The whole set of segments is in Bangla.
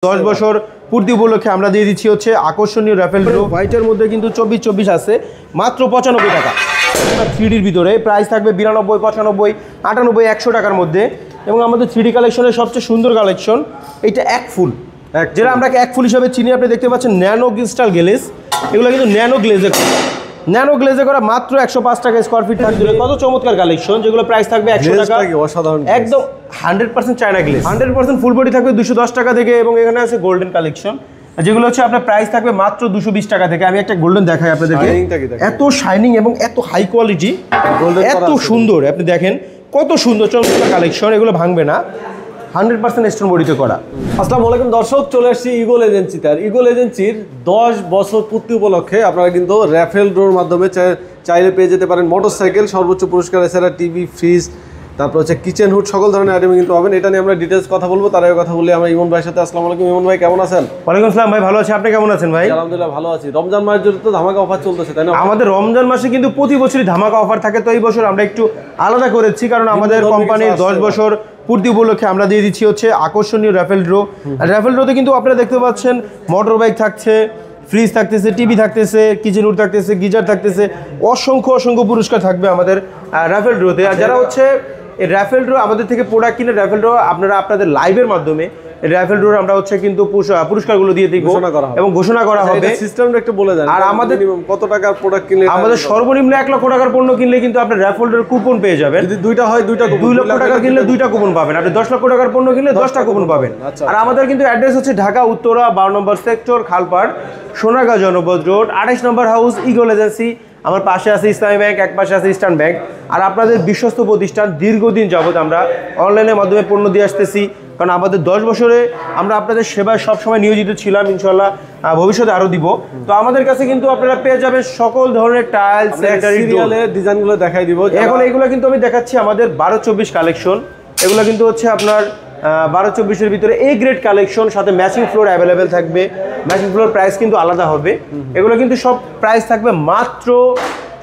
10 বছর পূর্তি উপলক্ষে আমরা দিয়ে দিচ্ছি হচ্ছে আকর্ষণীয় রাফেল ড্র। হোয়াইটের মধ্যে কিন্তু 24 আছে, মাত্র 95 টাকা। 3Dর ভিতরে প্রাইস থাকবে 92, 95, 98, 100 টাকার মধ্যে। এবং আমাদের 3D কালেকশনের সবচেয়ে সুন্দর কালেকশন এইটা এক ফুল, যেটা আমরা এক ফুল হিসাবে চিনি। আপনি দেখতে পাচ্ছেন ন্যানো ক্রিস্টাল গ্লেজ, এগুলো কিন্তু ন্যানো গ্লেজে করা, মাত্র 105 টাকা স্কোয়ার ফিট থাকবে। কত চমৎকার কালেকশন, যেগুলো প্রাইস থাকবে 100 টাকা। একদম 100% চায়না গ্লেজ, 100% ফুল বডি থাকবে 210 টাকা থেকে। এবং এখানে আছে গোল্ডেন কালেকশন, যেগুলো হচ্ছে আপনার প্রাইস থাকবে মাত্র 220 টাকা থেকে। আমি একটা গোল্ডেন দেখাই আপনাদেরকে, এত শাইনিং এবং এত হাই কোয়ালিটি, এত সুন্দর। আপনি দেখেন কত সুন্দর চমৎকার কালেকশন, এগুলো ভাঙবে না, 100% স্টোন বডিতে করা। আসসালামু আলাইকুম দর্শক, চলে আসছি ইগল এজেন্সিতে। আর ইগল এজেন্সির 10 বছর পূর্তি উপলক্ষে আপনারা কিন্তু র্যাফেল ড্রোর মাধ্যমে চাইলে পেয়ে যেতে পারেন মোটরসাইকেল, সর্বোচ্চ পুরস্কার এছাড়া টিভি, ফ্রিজ, তারপর হচ্ছে কিচেন হুড, সকল ধরনের আইটেম কিন্তু পাবেন। এটা নিয়ে আমরা ডিটেলস কথা বলবো। তার আগে কথা বলি আমরা ইমন ভাইয়ের সাথে। আসসালামু আলাইকুম ইমন ভাই, কেমন আছেন? ওয়ালাইকুম আসসালাম ভাই, ভালো আছি, আপনি কেমন আছেন ভাই? আলহামদুলিল্লাহ ভালো আছি। রমজান মাসের জন্য তো ধামাকা অফার চলতেছে, তাই না? আমাদের রমজান মাসে কিন্তু প্রতি বছরই ধামাকা অফার থাকে, তো এই বছর আমরা একটু আলাদা করেছি, কারণ আমাদের কোম্পানির 10 বছর পূর্তি উপলক্ষে আমরা দিয়ে দিচ্ছি হচ্ছে আকর্ষণীয় রাফেল ড্র। আর রাফেল ড্রোতে কিন্তু আপনারা দেখতে পাচ্ছেন মোটর বাইক থাকছে, ফ্রিজ থাকতেছে, টিভি থাকতেছে, কিচেন হুড থাকতেছে, গিজার থাকতেছে, অসংখ্য পুরস্কার থাকবে আমাদের রাফেল ড্রোতে। আর যারা হচ্ছে এই রাফেল ড্র আমাদের থেকে প্রোডাক্ট কিনে, রাফেল ড্র আপনারা আপনাদের লাইভের মাধ্যমে রাফেল ড্র আমরা হচ্ছে কিন্তু পুরস্কারগুলো দিয়ে দিব এবং ঘোষণা করা হবে। সিস্টেমটা একটু বলে দেন। আর আমাদের কত টাকার প্রোডাক্ট কিনলে, আমাদের সর্বনিম্ন 1 লক্ষ টাকার পণ্য কিনলে কিন্তু আপনার রাফেল ড্র কুপন পেয়ে যাবেন। যদি দুইটা হয় 2 লক্ষ টাকা কিনলে 2টা কুপন পাবেন। আপনি 10 লক্ষ টাকার পণ্য কিনলে 10টা কুপন পাবেন। আর আমাদের কিন্তু অ্যাড্রেস হচ্ছে ঢাকা উত্তরা 12 নম্বর সেক্টর, খালপাড়, সোনারগাঁও জনপদ রোড, 28 নম্বর হাউস, ইগল এজেন্সি। আমার পাশে আছে ইসলামী ব্যাংক, এক পাশে আছে ইস্টার্ন ব্যাংক। আর আপনাদের বিশ্বস্ত প্রতিষ্ঠান, দীর্ঘদিন যাবত আমরা অনলাইনের মাধ্যমে পণ্য দিয়ে আসতেছি, কারণ আমাদের 10 বছরে আমরা আপনাদের সেবায় সবসময় নিয়োজিত ছিলাম, ইনশাল্লাহ ভবিষ্যতে আরও দিব। তো আমাদের কাছে কিন্তু আপনারা পেয়ে যাবেন সকল ধরনের টাইলস, স্যানিটারি ডিজাইনগুলো দেখাই দিব। এখন এগুলো কিন্তু আমি দেখাচ্ছি আমাদের 12-24 কালেকশন। এগুলো কিন্তু হচ্ছে আপনার 12-24-এর ভিতরে এ গ্রেড কালেকশন, সাথে ম্যাচিং ফ্লোর অ্যাভেলেবেল থাকবে। ম্যাচিং ফ্লোর প্রাইস কিন্তু আলাদা হবে। এগুলো কিন্তু সব প্রাইস থাকবে মাত্র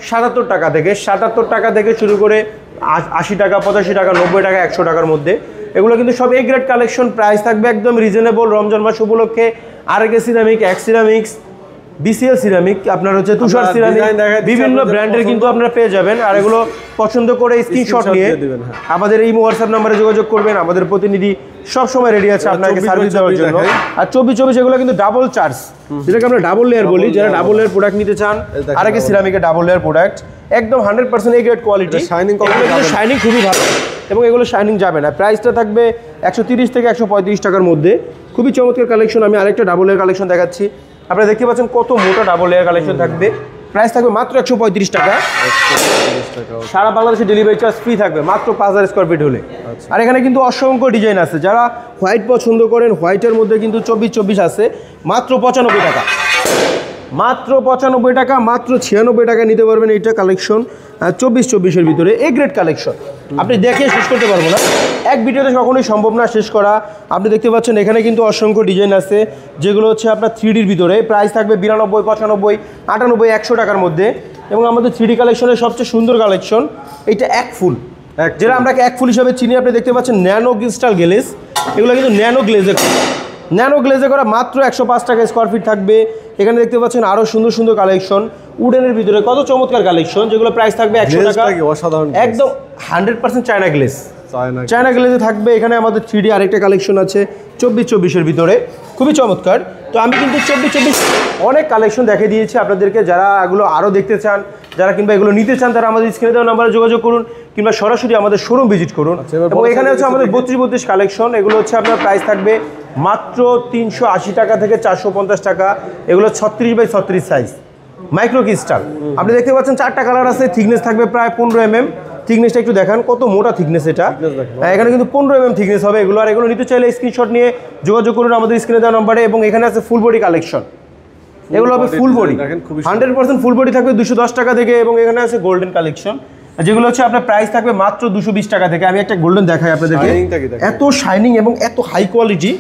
77 টাকা থেকে। 77 টাকা থেকে শুরু করে 80 টাকা, 85 টাকা, 90 টাকা, 100 টাকার মধ্যে। এগুলো কিন্তু সব এ গ্রেড কালেকশন, প্রাইস থাকবে একদম রিজনেবল। রমজান মাস উপলক্ষে RK ceramic, X ceramics, BCL ceramic, আপনার হচ্ছে তুষার সিরামিক, বিভিন্ন ব্র্যান্ডের কিন্তু আপনারা পেয়ে যাবেন। আর এগুলো পছন্দ করে স্ক্রিনশট নিয়ে আমাদের এই হোয়াটসঅ্যাপ নাম্বারে যোগাযোগ করবেন। আমাদের প্রতিনিধি সবসময় রেডি আছে আপনাকে সার্ভিস দেওয়ার জন্য। আর 24 এগুলো কিন্তু ডাবল চার্জ, যেটাকে আমরা ডাবল লেয়ার বলি। যারা ডাবল লেয়ার প্রোডাক্ট নিতে চান, আরকে সিরামিকের ডাবল লেয়ার প্রোডাক্ট, একদম 100% এ গ্রেড কোয়ালিটি, শাইনিং খুবই ভালো এবং এগুলো শাইনিং যাবে না। প্রাইসটা থাকবে 130 থেকে 135 টাকার মধ্যে। খুবই চমৎকার কালেকশন। আমি আরেকটা ডাবল লেয়ার কালেকশন দেখাচ্ছি। আপনারা দেখতে পাচ্ছেন কত মোটা ডাবল লেয়ার কালেকশন থাকবে। প্রাইস থাকবে মাত্র 135 টাকা। সারা বাংলাদেশে ডেলিভারি চার্জ ফ্রি থাকবে মাত্র 5000 স্কোয়ার ফিট হলে। আর এখানে কিন্তু অসংখ্য ডিজাইন আছে। যারা হোয়াইট পছন্দ করেন, হোয়াইটের মধ্যে কিন্তু 24 আছে, মাত্র 95 টাকা। মাত্র 95 টাকা, মাত্র 96 টাকা নিতে পারবেন এইটা কালেকশন। 24-24-এর ভিতরে এ গ্রেড কালেকশন। আপনি দেখে শেষ করতে পারবো না, এক ভিডিওতে কখনোই সম্ভব না শেষ করা। আপনি দেখতে পাচ্ছেন এখানে কিন্তু অসংখ্য ডিজাইন আছে, যেগুলো হচ্ছে আপনার 3Dর ভিতরে। প্রাইস থাকবে 92, 95, 98, 100 টাকার মধ্যে। এবং আমাদের 3D কালেকশনের সবচেয়ে সুন্দর কালেকশন এইটা এক ফুল, যেটা আমরা এক ফুল হিসাবে চিনি। আপনি দেখতে পাচ্ছেন ন্যানো ক্রিস্টাল গ্লেজ, এগুলো কিন্তু ন্যানো গ্লেজে করা, মাত্র 105 টাকা স্কোয়ার ফিট থাকবে। এখানে দেখতে পাচ্ছেন আরও সুন্দর কালেকশন উডেনের ভিতরে, কত চমৎকার কালেকশন, যেগুলো প্রাইস থাকবে 100 টাকা। একদম 100% চায়না গ্লেজ, চায়না গ্লেজে থাকবে। এখানে আমাদের 3D আরেকটা কালেকশন আছে 24-24-এর ভিতরে, খুবই চমৎকার। তো আমি কিন্তু 24-24 অনেক কালেকশন দেখে দিয়েছি আপনাদেরকে। যারা এগুলো আরও দেখতে চান, যারা কিংবা এগুলো নিতে চান, তারা আমাদের স্ক্রিনে দেওয়া নাম্বারে যোগাযোগ করুন, কিংবা সরাসরি আমাদের শোরুম ভিজিট করুন। এবং এখানে হচ্ছে আমাদের 32-32 কালেকশন। এগুলো হচ্ছে আপনার প্রাইস থাকবে মাত্র 380 টাকা থেকে 450 টাকা। এগুলো 36x36 সাইজ, মাইক্রো ক্রিস্টাল। আপনি দেখতে পাচ্ছেন 4টা কালার আছে। থিকনেস থাকবে প্রায় 15 mm। থিকনেসটা একটু দেখান, কত মোটা থিকনেস এটা। এখানে কিন্তু 15 mm থিকনেস হবে এগুলো। আর এগুলো নিতে চাইলে স্ক্রিনশট নিয়ে যোগাযোগ করুন আমাদের স্ক্রিনে দেওয়া নাম্বারে। এবং এখানে আছে ফুল বডি কালেকশন, এগুলো হবে ফুল বডি, 100% ফুল বডি থাকবে 210 টাকা থেকে। এবং এখানে আছে গোল্ডেন কালেকশন, যেগুলো হচ্ছে আপনার প্রাইস থাকবে মাত্র 220 টাকা থেকে। আমি একটা গোল্ডেন দেখাই আপনাদেরকে, এত শাইনিং এবং এত হাই কোয়ালিটি,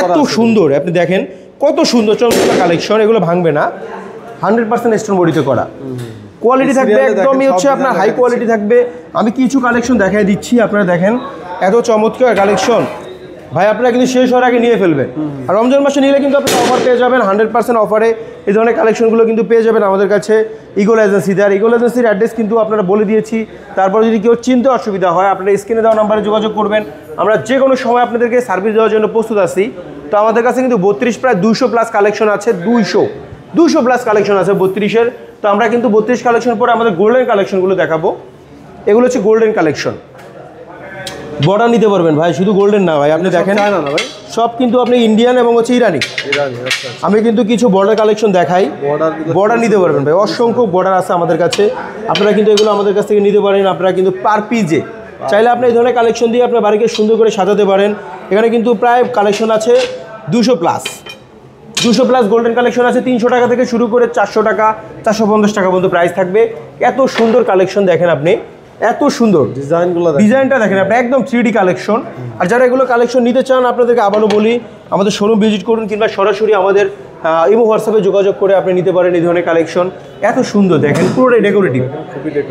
এত সুন্দর। আপনি দেখেন কত সুন্দর চমৎকার কালেকশন, এগুলো ভাঙবে না, 100% স্টোন বডিতে করা। কোয়ালিটি থাকবে একদমই হচ্ছে আপনার হাই কোয়ালিটি থাকবে। আমি কিছু কালেকশন দেখাই দিচ্ছি, আপনারা দেখেন এত চমৎকার কালেকশন। ভাই আপনারা কিন্তু শেষ হওয়ার আগে নিয়ে ফেলবেন। আর রমজান মাসে নিলে কিন্তু আপনারা অফার পেয়ে যাবেন, 100% অফারে এই ধরনের কালেকশনগুলো কিন্তু পেয়ে যাবেন আমাদের কাছে ইগল এজেন্সিতে। আর ইগল এজেন্সির অ্যাড্রেস কিন্তু আপনারা বলে দিয়েছি। তারপর যদি কেউ চিনতে অসুবিধা হয় আপনারা স্ক্রিনে দেওয়া নাম্বারে যোগাযোগ করবেন, আমরা যে কোনো সময় আপনাদেরকে সার্ভিস দেওয়ার জন্য প্রস্তুত আছি। তো আমাদের কাছে কিন্তু 32 প্রায় 200+ কালেকশন আছে, 200+ কালেকশন আছে 32-এর। তো আমরা কিন্তু 32 কালেকশন পরে আমাদের গোল্ডেন কালেকশনগুলো দেখাবো। এগুলো হচ্ছে গোল্ডেন কালেকশন, বর্ডার নিতে পারবেন ভাই, শুধু গোল্ডেন না ভাই, আপনি দেখেন না ভাই, সব কিন্তু আপনি ইন্ডিয়ান এবং হচ্ছে ইরানি। আমি কিন্তু কিছু বর্ডার কালেকশন দেখাই, বর্ডার নিতে পারবেন ভাই, অসংখ্য বর্ডার আছে আমাদের কাছে। আপনারা কিন্তু এগুলো আমাদের কাছ থেকে নিতে পারেন। আপনারা কিন্তু পার পিজে চাইলে আপনি এই ধরনের কালেকশন দিয়ে আপনার বাড়িকে সুন্দর করে সাজাতে পারেন। এখানে কিন্তু প্রায় কালেকশন আছে 200+ গোল্ডেন কালেকশন আছে। 300 টাকা থেকে শুরু করে 400 টাকা 450 টাকা পর্যন্ত প্রাইস থাকবে। এত সুন্দর কালেকশন দেখেন আপনি, এত সুন্দর ডিজাইনটা দেখেন আপনি, একদম 3D কালেকশন। আর যারা এগুলো কালেকশন নিতে চান আপনাদেরকে আবারও বলি, আমাদের শোরুম ভিজিট করুন কিংবা সরাসরি আমাদের ইমো হোয়াটসঅ্যাপে যোগাযোগ করে আপনি নিতে পারেন এই ধরনের কালেকশন। এত সুন্দর দেখেন, পুরোটাই ডেকোরেটিভ,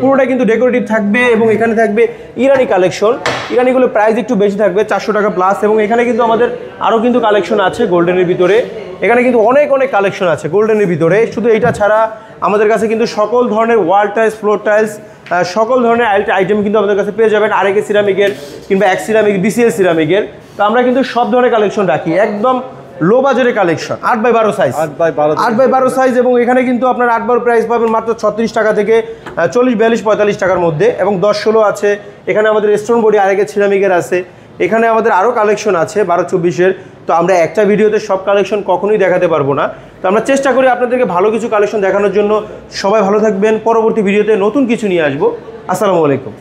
পুরোটাই কিন্তু ডেকোরেটিভ থাকবে। এবং এখানে থাকবে ইরানি কালেকশন, ইরানিগুলো প্রাইস একটু বেশি থাকবে 400 টাকা প্লাস। এবং এখানে কিন্তু আমাদের আরও কিন্তু কালেকশন আছে গোল্ডেনের ভিতরে, এখানে কিন্তু অনেক কালেকশন আছে গোল্ডেনের ভিতরে। শুধু এইটা ছাড়া আমাদের কাছে কিন্তু সকল ধরনের ওয়াল টাইলস, ফ্লোর টাইলস, সকল ধরনের আইটেম কিন্তু আমাদের কাছে পেয়ে যাবেন। আরএকে সিরামিকের কিংবা এক সিরামিক, বিসিএল সিরামিকের। তো আমরা কিন্তু সব ধরনের কালেকশন রাখি, একদম লো বাজারের collection. 8x12 size, 8x12 size. এবং এখানে কিন্তু আপনার 8x12 প্রাইস পাবেন মাত্র 36 টাকা থেকে 40, 42, 45 টাকার মধ্যে। এবং 10-16 আছে। এখানে আমাদের স্টোন বডি আরএকে সিরামিকের আছে। এখানে আমাদের আরও কালেকশন আছে 12-24-এর। তো আমরা একটা ভিডিওতে সব কালেকশন কখনোই দেখাতে পারবো না। তো আমরা চেষ্টা করি আপনাদেরকে ভালো কিছু কালেকশন দেখানোর জন্য। সবাই ভালো থাকবেন, পরবর্তী ভিডিওতে নতুন কিছু নিয়ে আসবো। আসসালামু আলাইকুম।